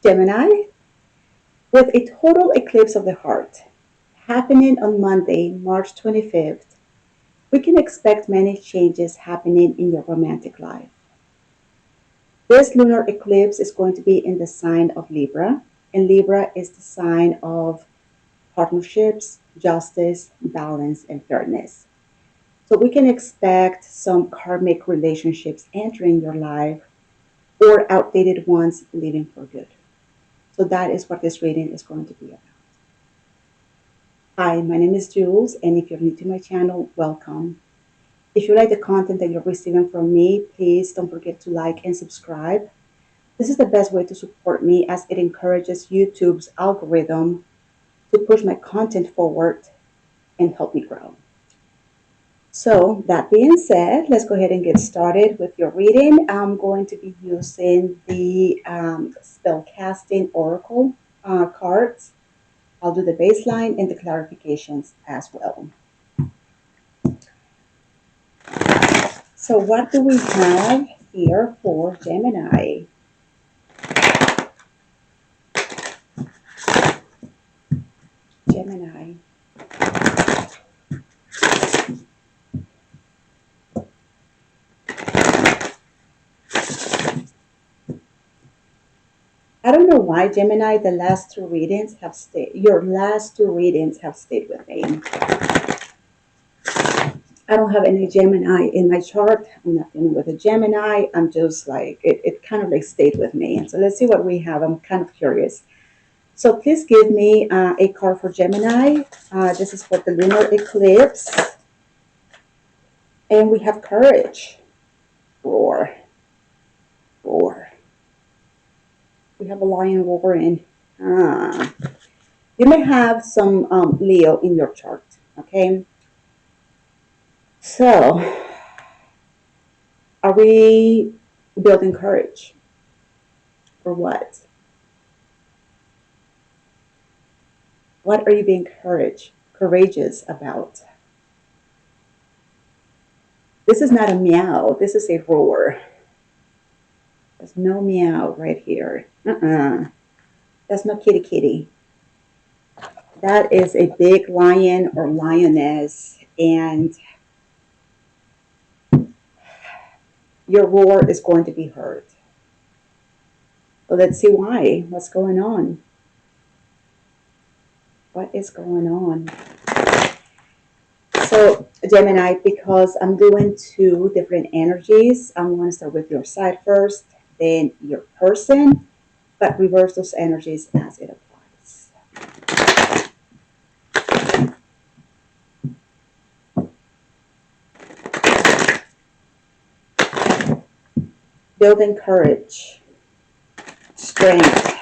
Gemini, with a total eclipse of the heart happening on Monday, March 25th, we can expect many changes happening in your romantic life. This lunar eclipse is going to be in the sign of Libra, and Libra is the sign of partnerships, justice, balance, and fairness. So we can expect some karmic relationships entering your life or outdated ones leaving for good. So that is what this reading is going to be about. Hi, my name is Jules, and if you're new to my channel, welcome. If you like the content that you're receiving from me, please don't forget to like and subscribe. This is the best way to support me as it encourages YouTube's algorithm to push my content forward and help me grow. So that being said, let's go ahead and get started with your reading. I'm going to be using the spellcasting oracle cards. I'll do the baseline and the clarifications as well. So what do we have here for Gemini? Gemini. I don't know why, Gemini, the last two readings have stayed, your last two readings have stayed with me. I don't have any Gemini in my chart. I'm not dealing with a Gemini. I'm just like, it kind of like stayed with me. And so let's see what we have. I'm kind of curious. So please give me a card for Gemini. This is for the lunar eclipse. And we have courage. Roar. Roar. We have a lion roaring. You may have some Leo in your chart, okay? So, are we building courage? For what? What are you being courageous about? This is not a meow. This is a roar. There's no meow right here. That's not kitty kitty. That is a big lion or lioness, and your roar is going to be heard. So let's see why. What's going on? What is going on? So, Gemini, because I'm doing two different energies, I'm going to start with your side first, then your person, but reverse those energies as it applies. Building courage, strength,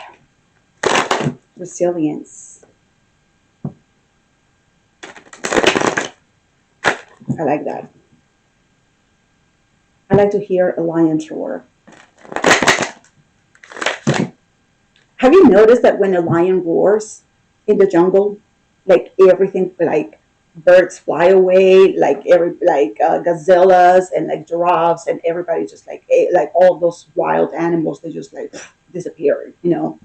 resilience. I like that. I like to hear a lion's roar. Have you noticed that when a lion roars in the jungle, like everything, like birds fly away, like gazelles and like giraffes and everybody just like all those wild animals, they just like disappear, you know?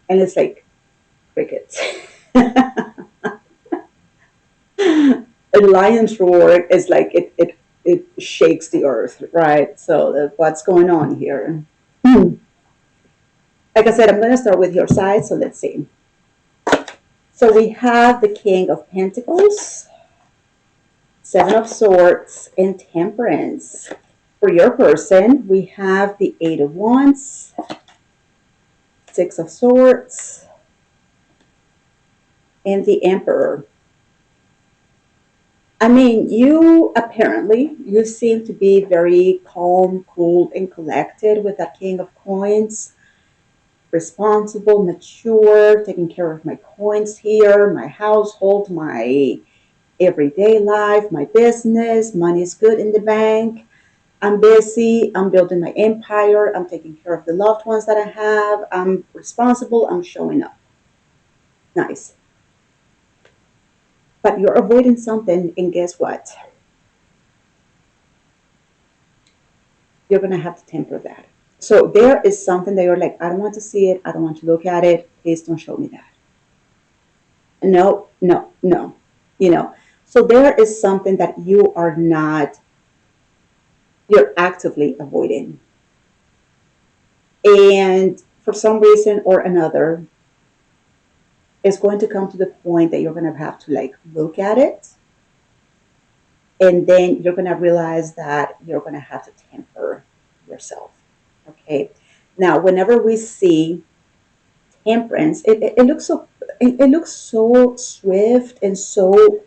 And it's like crickets. A lion's roar is like it shakes the earth, right? So what's going on here? Like I said, I'm going to start with your side, so let's see. So we have the King of Pentacles, Seven of Swords, and Temperance. For your person, we have the Eight of Wands, Six of Swords, and the Emperor. I mean, you seem to be very calm, cool, and collected with that King of Coins. Responsible, mature, taking care of my coins here, my household, my everyday life, my business. Money is good in the bank. I'm busy. I'm building my empire. I'm taking care of the loved ones that I have. I'm responsible. I'm showing up. Nice. But you're avoiding something, and guess what? You're going to have to temper that. So there is something that you're like, I don't want to see it. I don't want to look at it. Please don't show me that. No, no, no. You know, so there is something that you are not, you're actively avoiding. And for some reason or another, it's going to come to the point that you're going to have to like look at it. And then you're going to realize that you're going to have to temper yourself. Okay. Now, whenever we see temperance, it looks so it looks so swift and so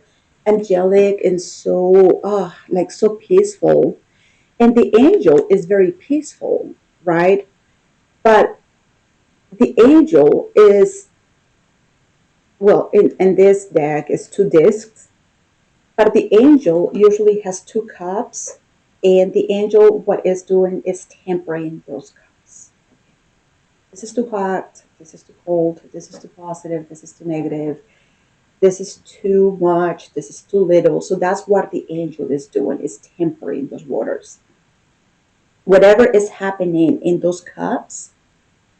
angelic and so like so peaceful. And the angel is very peaceful, right? But the angel is, well, in this deck is two discs, but the angel usually has two cups, and the angel what is doing is tempering those cups. This is too hot, this is too cold, this is too positive, this is too negative, this is too much, this is too little. So that's what the angel is doing, is tempering those waters. Whatever is happening in those cups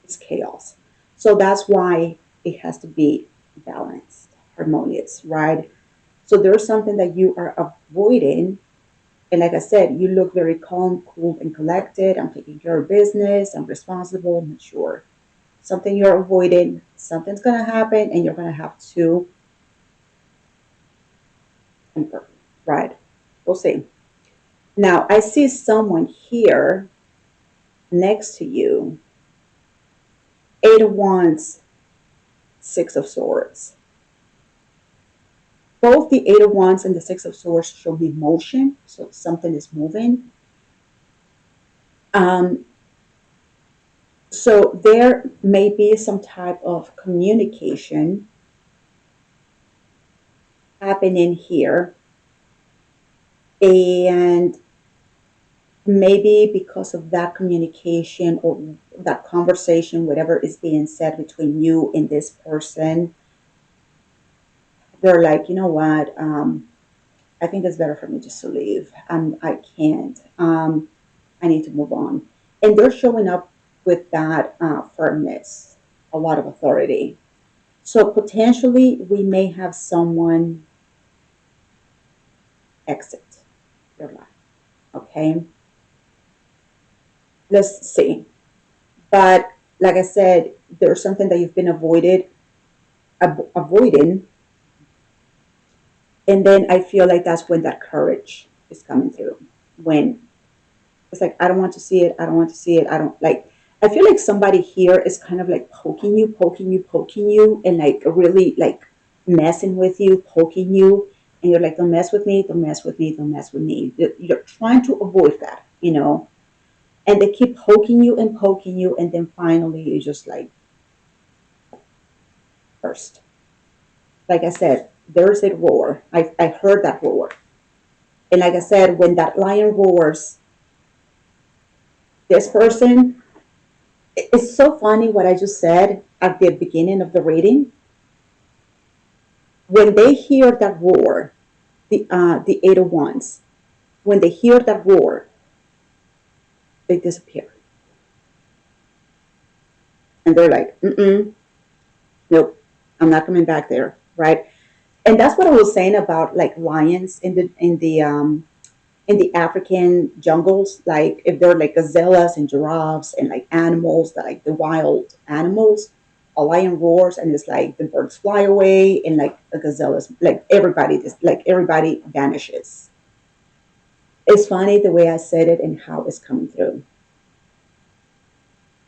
is chaos. So that's why it has to be balanced, harmonious, right? So there's something that you are avoiding. And like I said, you look very calm, cool, and collected. I'm taking care of business. I'm responsible, mature. Something you're avoiding, something's going to happen, and you're going to have to temper, right? We'll see. Now, I see someone here next to you, Eight of Wands, Six of Swords. Both the Eight of Wands and the Six of Swords show me motion, so something is moving. Um, so there may be some type of communication happening here, and maybe because of that communication or that conversation, whatever is being said between you and this person, they're like, you know what, I think it's better for me just to leave. I can't. I need to move on. And they're showing up with that firmness, a lot of authority. So potentially, we may have someone exit your life. Okay, let's see. But like I said, there's something that you've been avoiding, and then I feel like that's when that courage is coming through. When it's like, I don't want to see it. I don't want to see it. I don't like. I feel like somebody here is kind of like poking you, poking you, poking you, and like really like messing with you, poking you, and you're like, don't mess with me, don't mess with me, don't mess with me. You're trying to avoid that, you know. And they keep poking you, and then finally you just like burst. Like I said, there's a roar. I heard that roar. And like I said, when that lion roars, this person, it's so funny what I just said at the beginning of the reading. When they hear that roar, the Eight of Wands, when they hear that roar, they disappear. And they're like, nope, I'm not coming back there, right? And that's what I was saying about like lions in the African jungles, like if they're like gazelles and giraffes and like animals that like the wild animals, a lion roars and it's like the birds fly away and like a gazelle is like everybody vanishes. It's funny the way I said it and how it's coming through.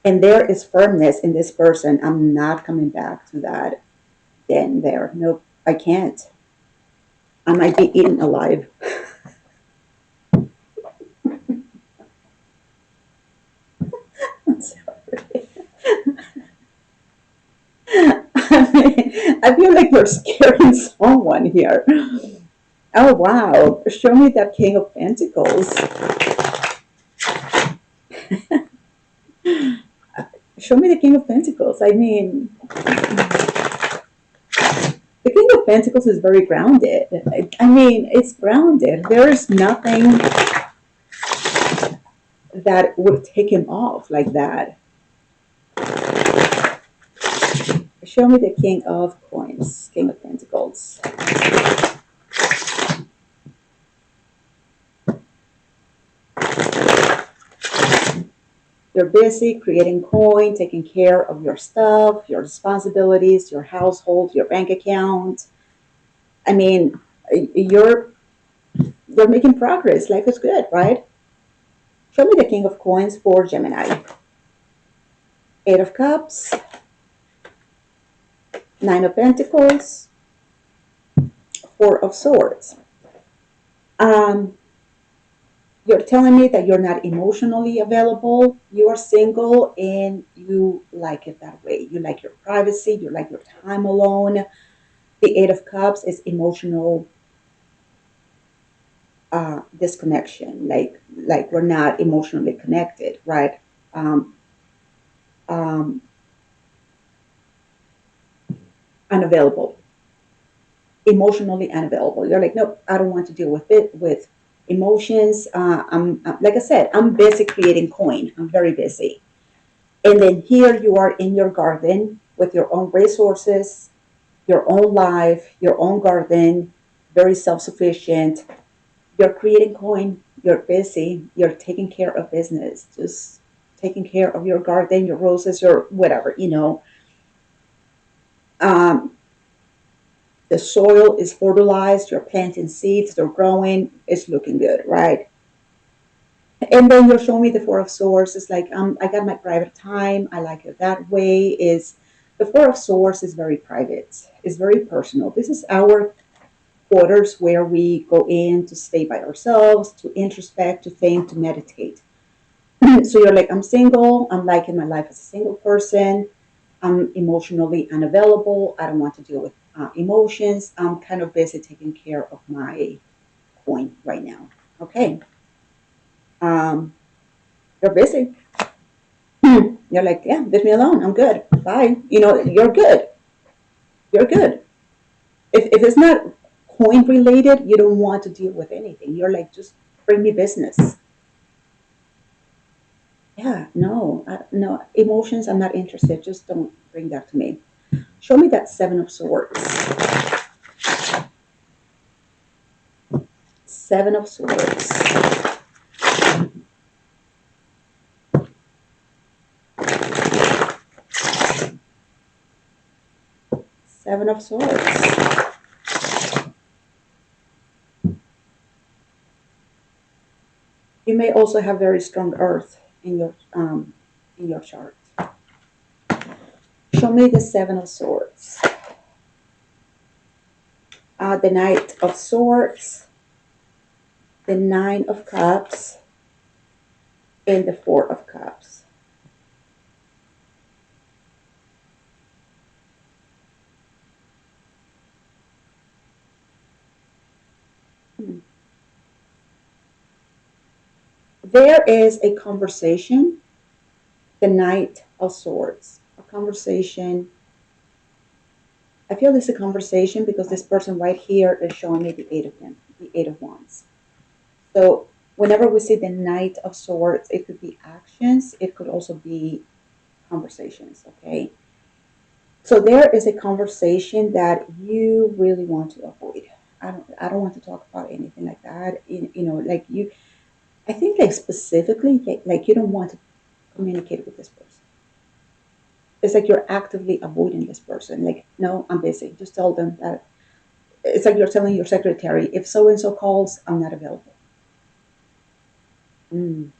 And there is firmness in this person. I'm not coming back to that then there. Nope, I can't. I might be eaten alive. I'm sorry. I mean, I feel like you're scaring someone here. Oh wow! Show me that King of Pentacles. Show me the King of Pentacles. I mean, the King of Pentacles is very grounded. I mean, it's grounded. There is nothing that would take him off like that. Show me the King of Coins, King of Pentacles. You're busy creating coin, taking care of your stuff, your responsibilities, your household, your bank account. I mean, you're making progress. Life is good, right? Show me the King of Coins for Gemini. Eight of Cups, Nine of Pentacles, Four of Swords. Um, you're telling me that you're not emotionally available. You are single and you like it that way. You like your privacy. You like your time alone. The Eight of Cups is emotional disconnection. Like we're not emotionally connected, right? Um, um, Unavailable, emotionally unavailable. You're like, nope, I don't want to deal with it with emotions. Like I said, I'm busy creating coin. I'm very busy. And then here you are in your garden with your own resources, your own life, your own garden, very self-sufficient. You're creating coin. You're busy. You're taking care of business. Just taking care of your garden, your roses, your whatever. Um, the soil is fertilized, you're planting seeds, they're growing, it's looking good, right? And then you're showing me the Four of Swords. It's like I got my private time. I like it that way. Is the Four of Swords is very private. It's very personal. This is our quarters where we go in to stay by ourselves, to introspect, to think, to meditate. So you're like, I'm single. I'm liking my life as a single person. I'm emotionally unavailable. I don't want to deal with emotions. I'm kind of busy taking care of my coin right now. Okay. Um, you're busy. You're like, yeah, leave me alone. I'm good. Bye. You're good. You're good. If it's not coin related, you don't want to deal with anything. You're like, just bring me business. Yeah, no, no emotions. I'm not interested. Just don't bring that to me. Show me that Seven of Swords. Seven of Swords. Seven of Swords. You may also have very strong earth in your chart. Show me the Seven of Swords. The Knight of Swords, the Nine of Cups, and the Four of Cups. Hmm. There is a conversation, the Knight of Swords, a conversation. I feel this is a conversation because this person right here is showing me the the Eight of Wands. So whenever we see the Knight of Swords, it could be actions, it could also be conversations, okay? So there is a conversation that you really want to avoid. I don't want to talk about anything like that. Like I think like specifically like you don't want to communicate with this person. It's like you're actively avoiding this person. Like, no, I'm busy. Just tell them that it's like you're telling your secretary, if so and so calls, I'm not available. Mm,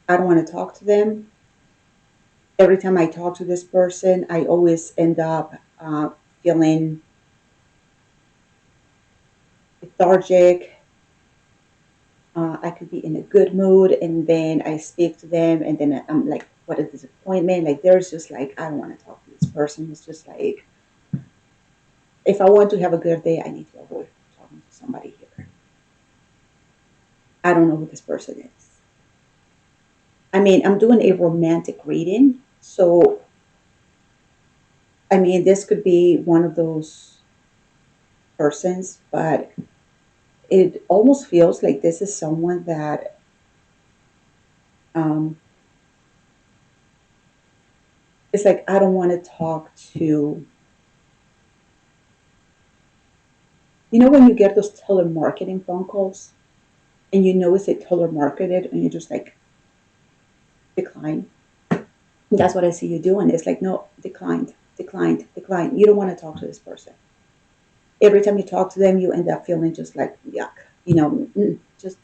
I don't want to talk to them. Every time I talk to this person, I always end up feeling lethargic. I could be in a good mood, and then I speak to them, and then I'm like, what a disappointment. Like, there's just like, I don't want to talk to this person. It's just like, if I want to have a good day, I need to avoid talking to somebody here. I don't know who this person is. I mean, I'm doing a romantic reading. So, I mean, this could be one of those persons, but it almost feels like this is someone that Um, it's like I don't want to talk to, when you get those telemarketing phone calls and you know it's a telemarketed and you just like decline. That's what I see you doing. It's like, no, declined, declined, declined. You don't want to talk to this person. Every time you talk to them, you end up feeling just like yuck. Just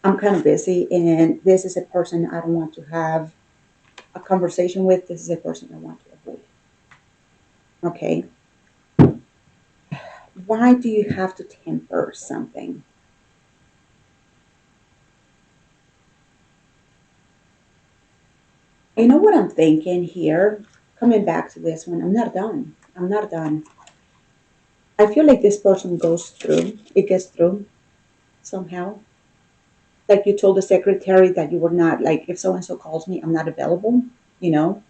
I'm kind of busy, and this is a person I don't want to have a conversation with. This is a person I want to avoid. Okay, why do you have to temper something? You know what I'm thinking here? Coming back to this one, I'm not done. I'm not done. I feel like this person goes through, it gets through somehow. Like you told the secretary that you were not, like, if so and so calls me, I'm not available, you know?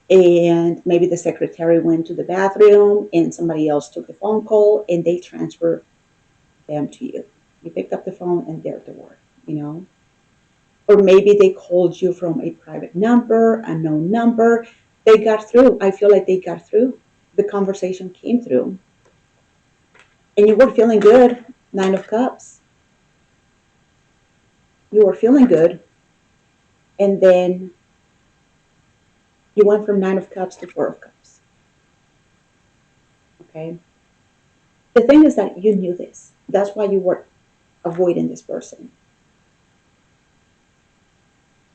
And maybe the secretary went to the bathroom and somebody else took the phone call and they transferred them to you. You picked up the phone and there they were, you know? Or maybe they called you from a private number, unknown number. They got through. I feel like they got through. The conversation came through. And you were feeling good. Nine of Cups. You were feeling good. And then you went from Nine of Cups to Four of Cups. Okay? The thing is that you knew this. That's why you were avoiding this person.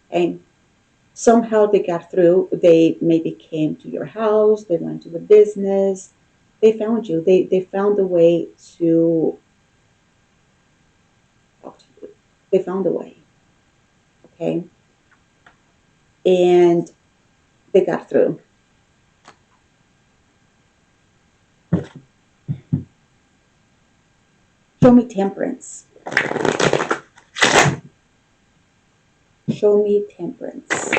And somehow they got through. They maybe came to your house. They went to the business. They found you. They found a way to talk to you. They found a way. Okay? And they got through. Show me temperance. Show me temperance.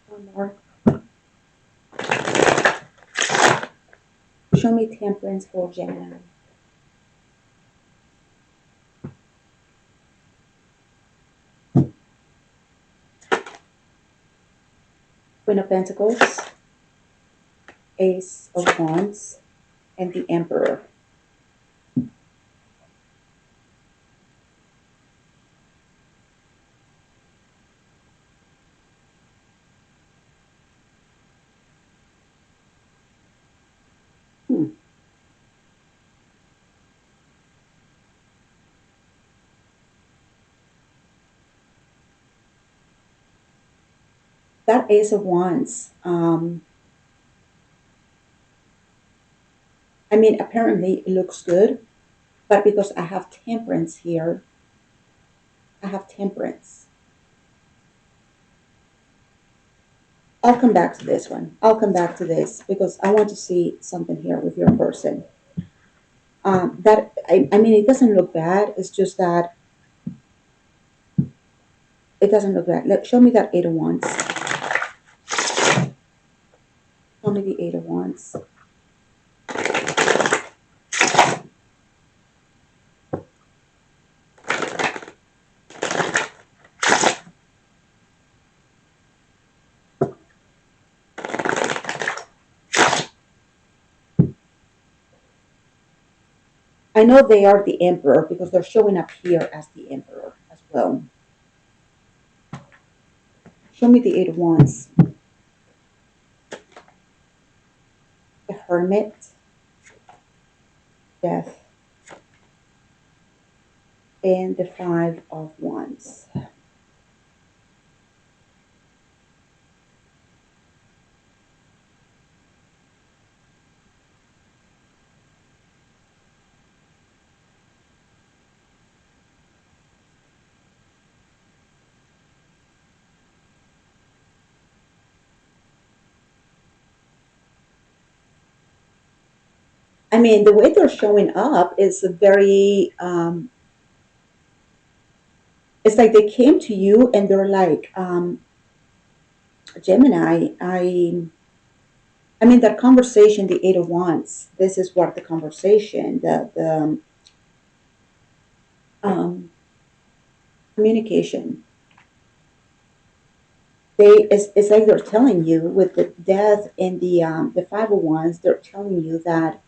One more. Show me temperance for Gemini. Queen of Pentacles, Ace of Wands, and the Emperor. Hmm. That Ace of Wands. I mean, apparently it looks good, but because I have temperance here, I have temperance. I'll come back to this one. I'll come back to this because I want to see something here with your person. I mean, it doesn't look bad. It's just that it doesn't look bad. Show me that Eight of Wands. Show me the Eight of Wands. I know they are the Emperor because they're showing up here as the Emperor as well. Show me the Eight of Wands. The Hermit. Death. And the Five of Wands. I mean, the way they're showing up is very, it's like they came to you and they're like, Gemini, I mean, that conversation, the Eight of Wands, this is what the conversation, the um, communication. It's like they're telling you with the death and the Five of Wands, they're telling you that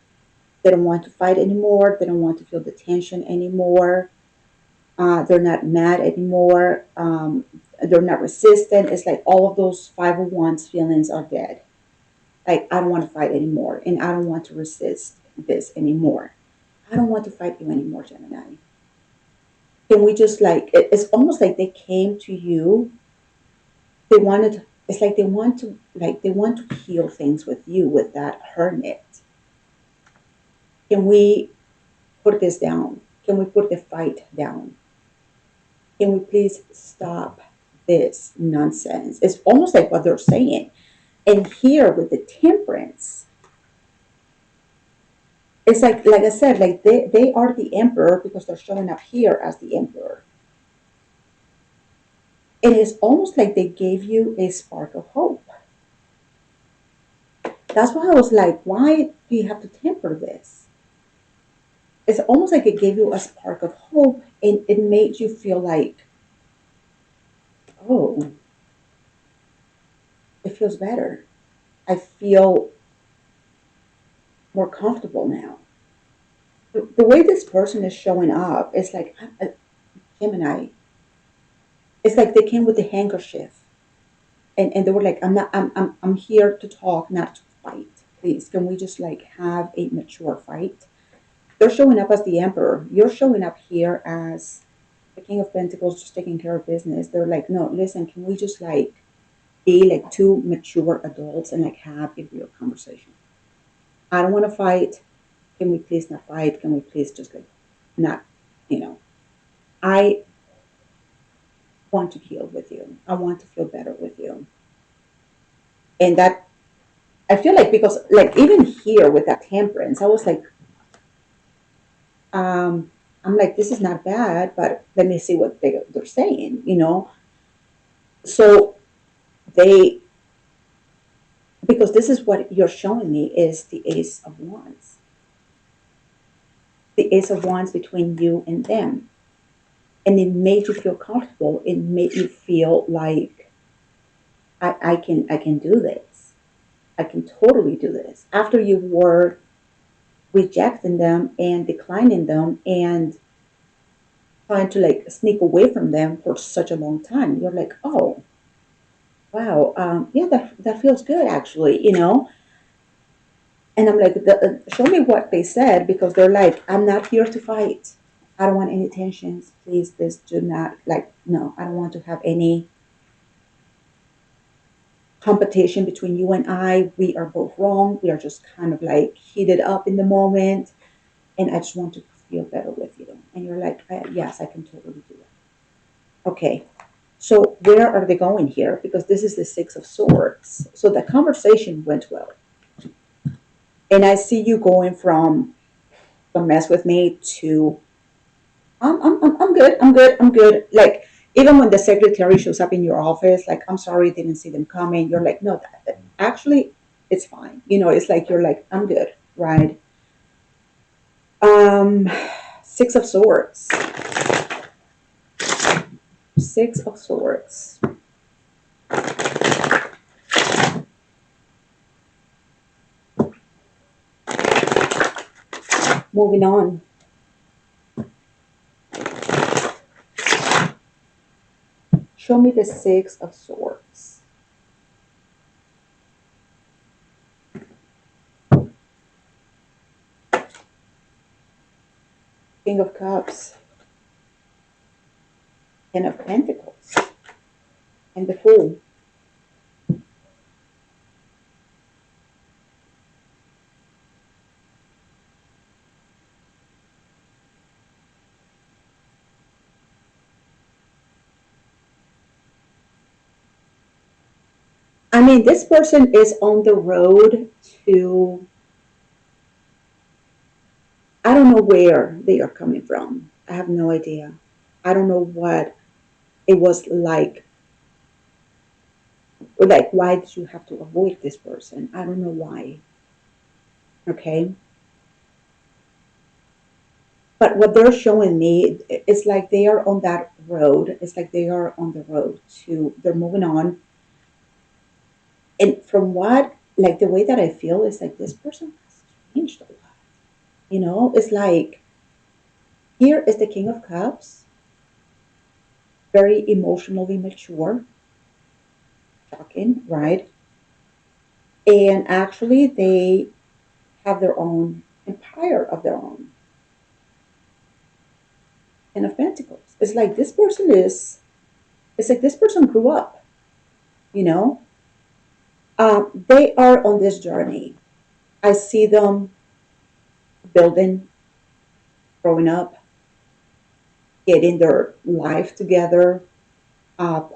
they don't want to fight anymore. They don't want to feel the tension anymore. They're not mad anymore. They're not resistant. It's like all of those Five of Wands feelings are dead. Like, I don't want to fight anymore, and I don't want to resist this anymore. I don't want to fight you anymore, Gemini. Can we just like, it's almost like they came to you. They wanted, it's like they want to heal things with you with that hermit. Can we put this down? Can we put the fight down? Can we please stop this nonsense? It's almost like what they're saying. And here with the temperance, it's like I said, like they are the emperor because they're showing up here as the emperor. It is almost like they gave you a spark of hope. That's why I was like, why do you have to temper this? It's almost like it gave you a spark of hope and it made you feel like, oh, it feels better. I feel more comfortable now. The way this person is showing up is like Gemini. It's like they came with the handkerchief and they were like, I'm here to talk, not to fight. Please, can we just like have a mature fight? They're showing up as the emperor. You're showing up here as the King of Pentacles, just taking care of business. They're like, no, listen, can we just like be like two mature adults and like have a real conversation? I don't want to fight. Can we please not fight? Can we please just like not, you know, I want to heal with you. I want to feel better with you. And that, I feel like, because like even here with that temperance, I was like, I'm like, this is not bad, but let me see what they're saying. So they, because this is what you're showing me is the Ace of Wands. The Ace of Wands between you and them. And it made you feel comfortable. It made you feel like I can do this. I can totally do this. After you were rejecting them and declining them and trying to like sneak away from them for such a long time, you're like, oh, wow, yeah, that feels good actually. And I'm like, show me what they said because they're like, I'm not here to fight. I don't want any tensions. Please, this do not like. No, I don't want to have any competition between you and I. We are both wrong. We are just kind of like heated up in the moment, and I just want to feel better with you. And you're like, yes, I can totally do that. Okay. So where are they going here? Because this is the Six of Swords. So the conversation went well. And I see you going from don't mess with me to I'm good, I'm good, I'm good. Like even when the secretary shows up in your office, like I'm sorry, didn't see them coming. You're like, no, actually, it's fine. It's like you're like, I'm good, right? Um, Six of Swords. Six of Swords. Moving on. Show me the Six of Swords. King of Cups. Ten of Pentacles. And the Fool. I mean, this person is on the road to, I don't know where they are coming from. I have no idea. I don't know what it was like Like, why did you have to avoid this person? I don't know why. Okay. But what they're showing me is like they are on that road. It's like they are on the road to, they're moving on. And from what, like the way that I feel is like this person has changed a lot. It's like here is the King of Cups, very emotionally mature, shocking, right? And actually, they have their own empire of their own. And of Pentacles. It's like this person is, it's like this person grew up, you know? They are on this journey. I see them building, growing up, getting their life together,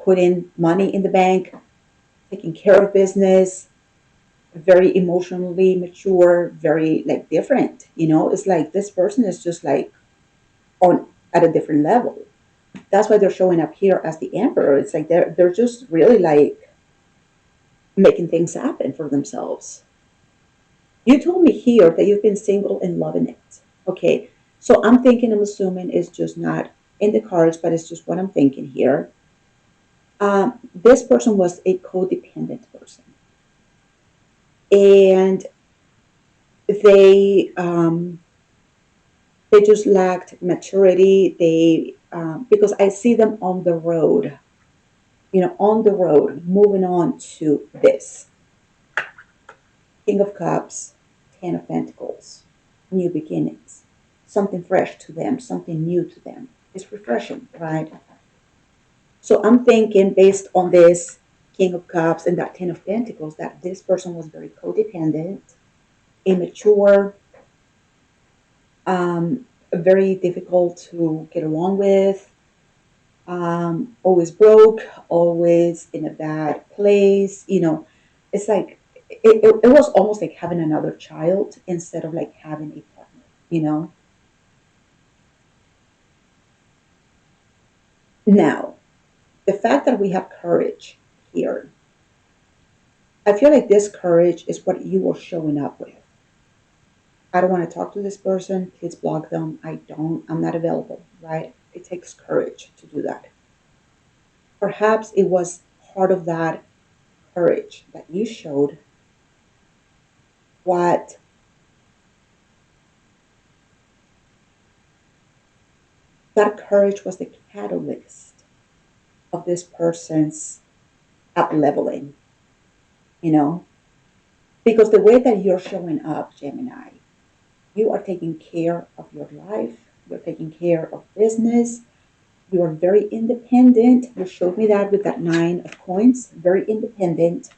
putting money in the bank, taking care of business, very emotionally mature, very like different. It's like this person is just like on at a different level. That's why they're showing up here as the emperor. It's like they're just really like making things happen for themselves. You told me here that you've been single and loving it. Okay, so I'm assuming it's just not in the cards, but it's just what I'm thinking here. This person was a codependent person, and they um, they just lacked maturity. They because I see them on the road, on the road, moving on to this King of Cups, Ten of Pentacles, new beginnings, something fresh to them, something new to them. It's refreshing, right? So I'm thinking, based on this King of Cups and that Ten of Pentacles, that this person was very codependent, immature, very difficult to get along with, always broke, always in a bad place. It's like it was almost like having another child instead of like having a partner. You know. Now, the fact that we have courage here, I feel like this courage is what you are showing up with. I don't want to talk to this person. Please block them. I'm not available. Right? It takes courage to do that. Perhaps it was part of that courage that you showed what that courage was the catalyst of this person's up leveling, you know? Because the way that you're showing up, Gemini, you are taking care of your life, you're taking care of business, you are very independent. You showed me that with that Nine of Coins, very independent.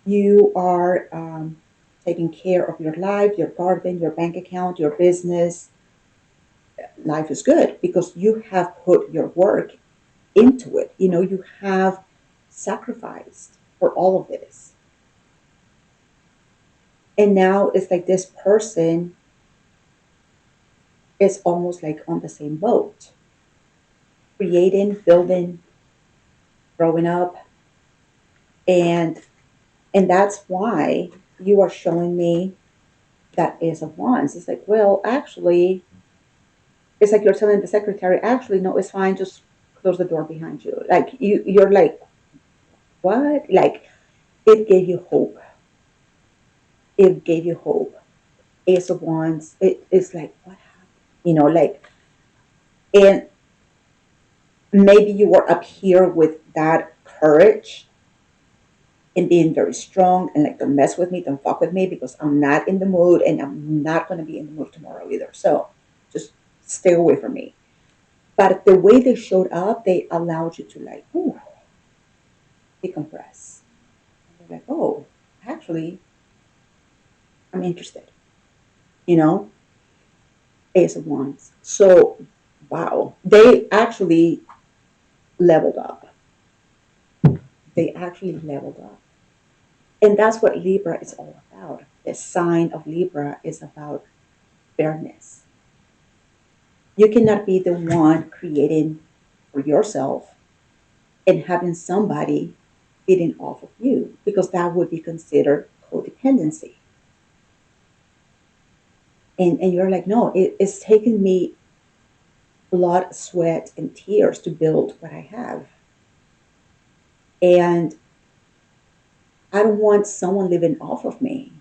You are taking care of your life, your garden, your bank account, your business. Life is good because you have put your work into it. You have sacrificed for all of this. And now it's like this person is almost like on the same boat, creating, building, growing up. And that's why you are showing me that Ace of Wands. It's like, well, actually, it's like you're telling the secretary, actually, no, it's fine, just close the door behind you. Like you're like, what? Like it gave you hope. It gave you hope. Ace of Wands. It's like, what happened? Like, and maybe you were up here with that courage and being very strong and like, don't mess with me, don't fuck with me because I'm not in the mood and I'm not going to be in the mood tomorrow either. So just stay away from me. But the way they showed up, they allowed you to like, ooh, decompress. And you're like, oh, actually, I'm interested, you know, Ace of Wands. So, wow, they actually leveled up. They actually leveled up. And that's what Libra is all about. The sign of Libra is about fairness. You cannot be the one creating for yourself and having somebody feeding off of you, because that would be considered codependency. And you're like, no, it's taken me blood, sweat, and tears to build what I have. And I don't want someone living off of me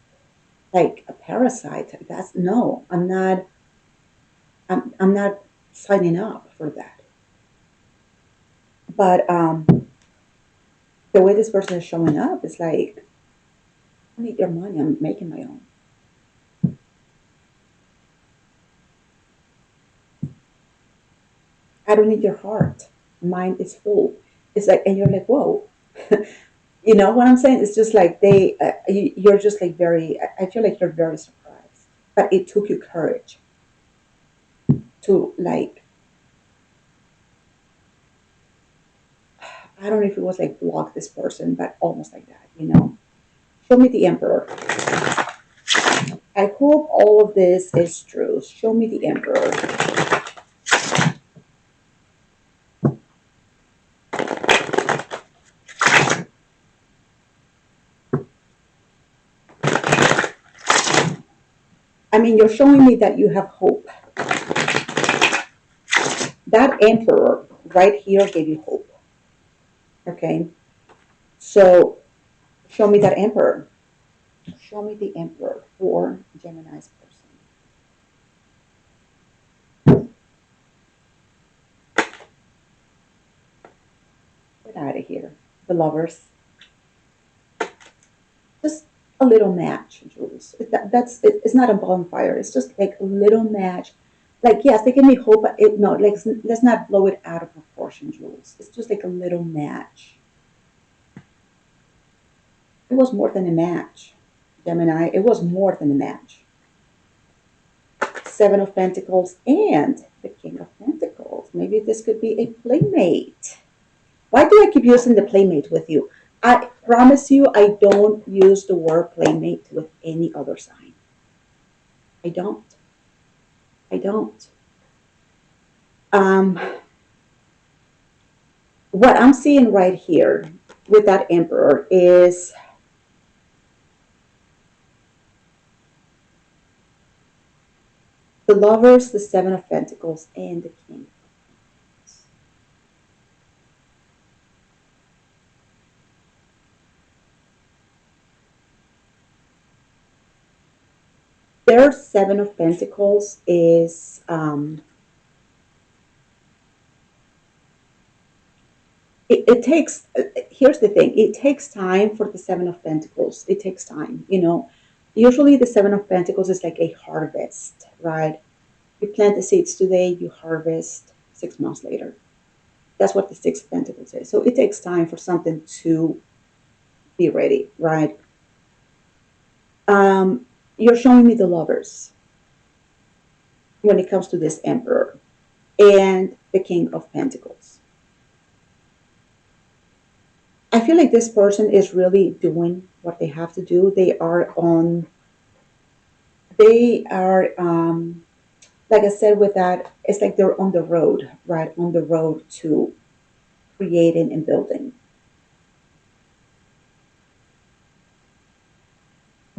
like a parasite. That's no, I'm not signing up for that. But the way this person is showing up is like, I need your money, I'm making my own. I don't need your heart. Mine is full. It's like, and you're like, whoa. You know what I'm saying? It's just like you're just like very, I feel like you're very surprised. But it took you courage to like, I don't know if it was like block this person, but almost like that, you know? Show me the emperor. I hope all of this is true. Show me the emperor. I mean, you're showing me that you have hope. That emperor right here gave you hope. Okay? So show me that emperor. Show me the emperor for Gemini's person. Get out of here. The lovers. Just a little match, Jules. It's not a bonfire. It's just like a little match. Like, yes, they can be hope, but no, like, let's not blow it out of proportion, Jules. It's just like a little match. It was more than a match, Gemini. It was more than a match. Seven of Pentacles and the King of Pentacles. Maybe this could be a playmate. Why do I keep using the playmate with you? I promise you, I don't use the word playmate with any other sign. I don't. I don't. Um, what I'm seeing right here with that emperor is the lovers, the seven of pentacles, and the king. Their seven of pentacles is it takes, here's the thing, it takes time for the seven of pentacles. It takes time, you know. Usually the seven of pentacles is like a harvest, right? You plant the seeds today, you harvest 6 months later. That's what the six of pentacles is. So it takes time for something to be ready, right? You're showing me the lovers when it comes to this emperor and the king of pentacles. I feel like this person is really doing what they have to do. They are, like I said, with that, it's like they're on the road, right? On the road to creating and building.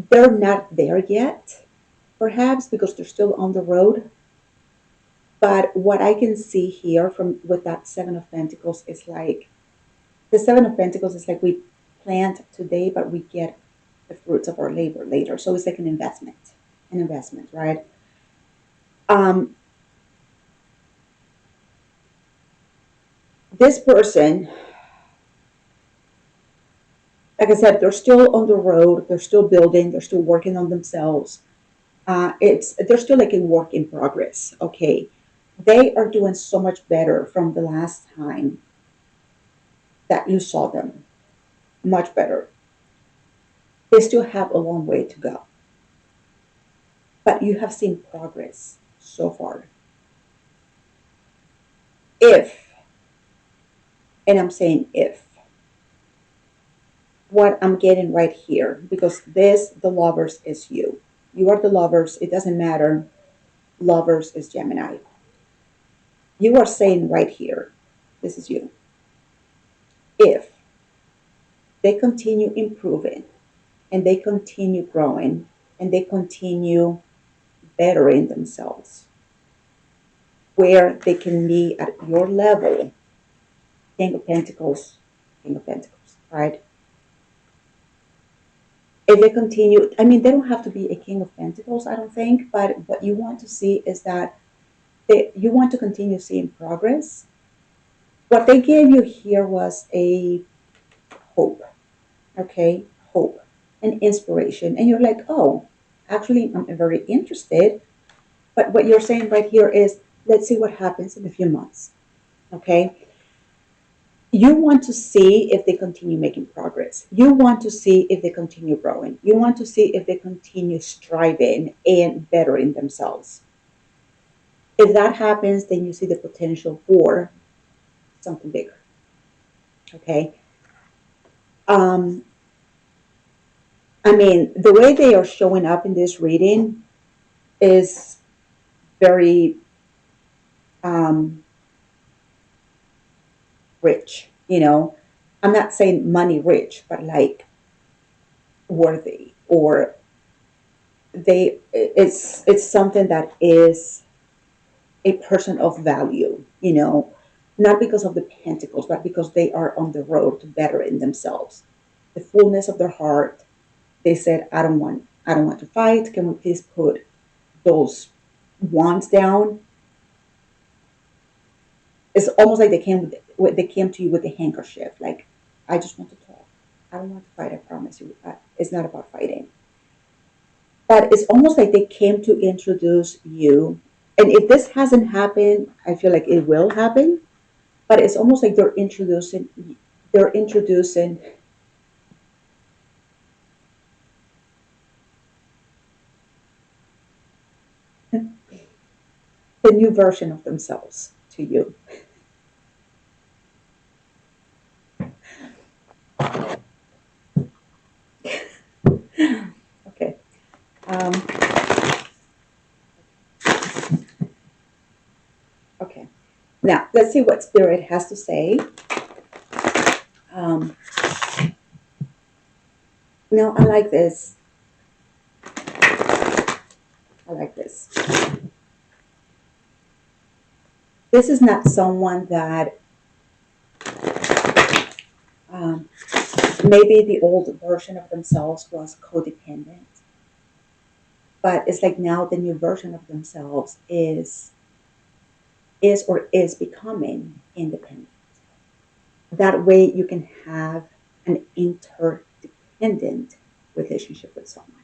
They're not there yet, perhaps because they're still on the road. But what I can see here from with that seven of pentacles is like the seven of pentacles is like we plant today, but we get the fruits of our labor later. So it's like an investment, right? Um, this person, like I said, they're still on the road. They're still building. They're still working on themselves. They're still like a work in progress. Okay, they are doing so much better from the last time that you saw them. Much better. They still have a long way to go, but you have seen progress so far. If, and I'm saying if, what I'm getting right here, because this, the lovers, is you. You are the lovers. It doesn't matter. Lovers is Gemini. You are saying right here, this is you. If they continue improving and they continue growing and they continue bettering themselves where they can be at your level. King of Pentacles, King of Pentacles, right? If they continue, I mean, they don't have to be a King of Pentacles, I don't think, but what you want to see is that you want to continue seeing progress. What they gave you here was a hope, okay? Hope and inspiration. And you're like, oh, actually, I'm very interested. But what you're saying right here is, let's see what happens in a few months, okay? You want to see if they continue making progress. You want to see if they continue growing. You want to see if they continue striving and bettering themselves. If that happens, then you see the potential for something bigger. Okay. Um, I mean, the way they are showing up in this reading is very um, rich. You know, I'm not saying money rich, but like worthy, or it's something that is a person of value, you know, not because of the pentacles, but because they are on the road to better in themselves. The fullness of their heart, they said, I don't want to fight. Can we please put those wands down? It's almost like they came to you with a handkerchief. Like, I just want to talk. I don't want to fight. I promise you. It's not about fighting. But it's almost like they came to introduce you. And if this hasn't happened, I feel like it will happen. But it's almost like they're introducing the new version of themselves to you. Okay. Um, okay. Now let's see what Spirit has to say. Um, no, I like this. I like this. This is not someone that um, maybe the old version of themselves was codependent, but it's like now the new version of themselves is becoming independent. That way you can have an interdependent relationship with someone.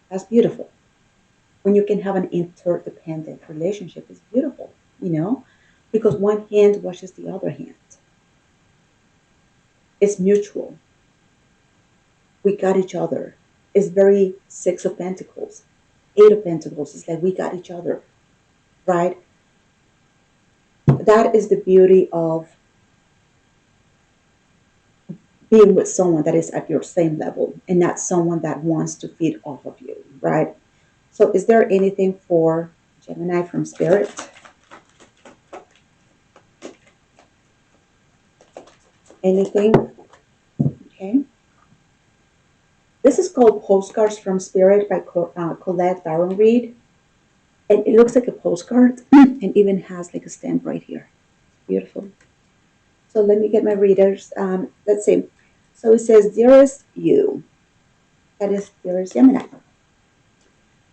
That's beautiful. When you can have an interdependent relationship, it's beautiful, you know, because one hand washes the other hand. It's mutual. We got each other. It's very Six of Pentacles, Eight of Pentacles. It's like we got each other, right? That is the beauty of being with someone that is at your same level and not someone that wants to feed off of you, right? So, is there anything for Gemini from Spirit? Anything? Okay. This is called Postcards from Spirit by Colette Baron Reed. And it looks like a postcard and even has like a stamp right here. Beautiful. So let me get my readers. Let's see. So it says, Dearest you, that is Dearest Gemini.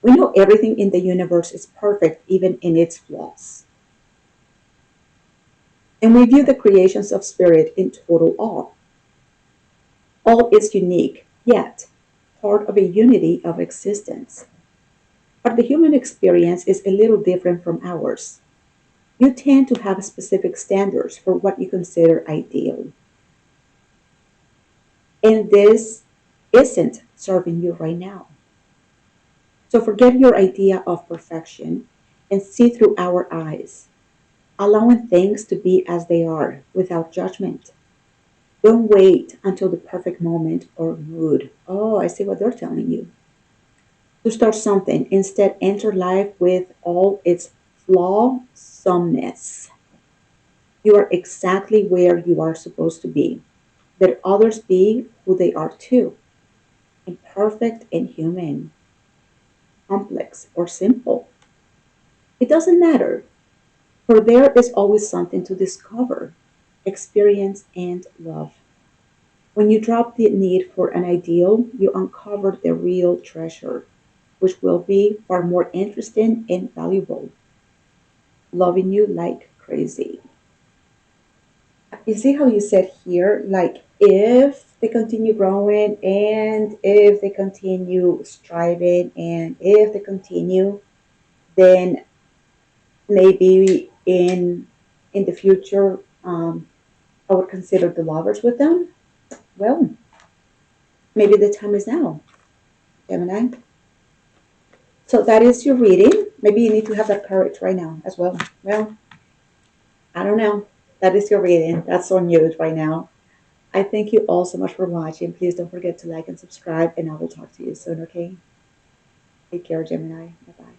We know everything in the universe is perfect, even in its flaws. And we view the creations of spirit in total awe. All is unique, yet part of a unity of existence. But the human experience is a little different from ours. You tend to have specific standards for what you consider ideal. And this isn't serving you right now. So forget your idea of perfection and see through our eyes, allowing things to be as they are without judgment. Don't wait until the perfect moment or mood. Oh, I see what they're telling you. To start something, instead enter life with all its flawsomeness. You are exactly where you are supposed to be. Let others be who they are too, imperfect and human, complex or simple. It doesn't matter, for there is always something to discover, experience, and love. When you drop the need for an ideal, you uncover the real treasure, which will be far more interesting and valuable, loving you like crazy. You see how you said here, like if they continue growing and if they continue striving and if they continue, then maybe in the future, I would consider the lovers with them. Well, maybe the time is now, Gemini. So that is your reading. Maybe you need to have that courage right now as well. Well, I don't know. That is your reading. That's on you right now. I thank you all so much for watching. Please don't forget to like and subscribe, and I will talk to you soon, okay? Take care, Gemini. Bye bye.